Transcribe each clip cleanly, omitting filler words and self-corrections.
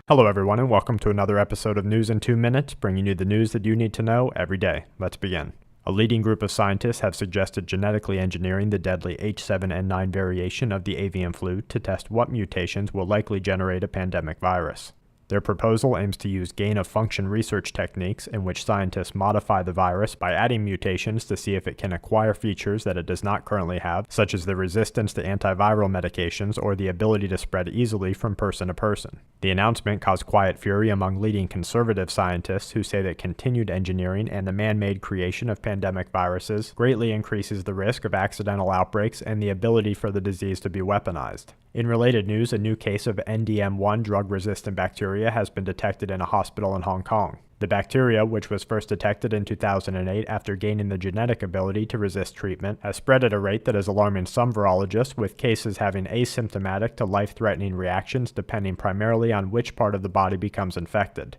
Hello everyone and welcome to another episode of News in 2 Minutes, bringing you the news that you need to know every day. Let's begin. A leading group of scientists have suggested genetically engineering the deadly H7N9 variation of the avian flu to test what mutations will likely generate a pandemic virus. Their proposal aims to use gain-of-function research techniques in which scientists modify the virus by adding mutations to see if it can acquire features that it does not currently have, such as the resistance to antiviral medications or the ability to spread easily from person to person. The announcement caused quiet fury among leading conservative scientists who say that continued engineering and the man-made creation of pandemic viruses greatly increases the risk of accidental outbreaks and the ability for the disease to be weaponized. In related news, a new case of NDM1 drug-resistant bacteria has been detected in a hospital in Hong Kong. The bacteria, which was first detected in 2008 after gaining the genetic ability to resist treatment, has spread at a rate that is alarming some virologists, with cases having asymptomatic to life-threatening reactions depending primarily on which part of the body becomes infected.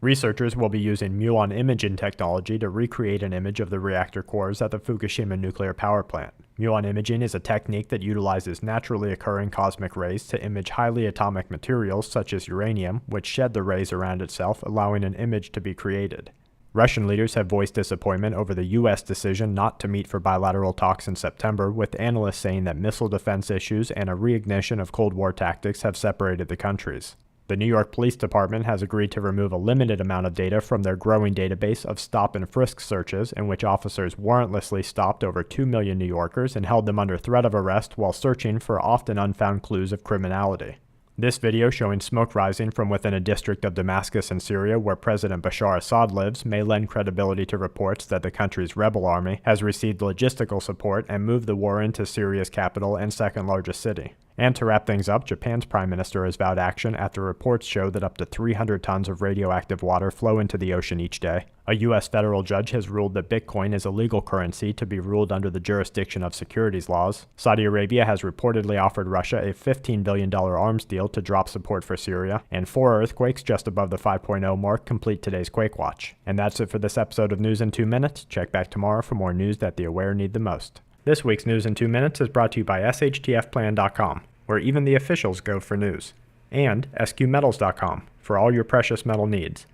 Researchers will be using muon imaging technology to recreate an image of the reactor cores at the Fukushima nuclear power plant. Muon imaging is a technique that utilizes naturally occurring cosmic rays to image highly atomic materials such as uranium, which shed the rays around itself, allowing an image to be created. Russian leaders have voiced disappointment over the U.S. decision not to meet for bilateral talks in September, with analysts saying that missile defense issues and a reignition of Cold War tactics have separated the countries. The New York Police Department has agreed to remove a limited amount of data from their growing database of stop and frisk searches, in which officers warrantlessly stopped over 2 million New Yorkers and held them under threat of arrest while searching for often unfound clues of criminality. This video, showing smoke rising from within a district of Damascus in Syria where President Bashar Assad lives, may lend credibility to reports that the country's rebel army has received logistical support and moved the war into Syria's capital and second largest city. And to wrap things up, Japan's prime minister has vowed action after reports show that up to 300 tons of radioactive water flow into the ocean each day. A U.S. federal judge has ruled that Bitcoin is a legal currency to be ruled under the jurisdiction of securities laws. Saudi Arabia has reportedly offered Russia a $15 billion arms deal to drop support for Syria, and 4 earthquakes just above the 5.0 mark complete today's Quake Watch. And that's it for this episode of News in 2 Minutes. Check back tomorrow for more news that the aware need the most. This week's News in 2 Minutes is brought to you by TSHTFplan.com, where even the officials go for news, and SQmetals.com for all your precious metal needs.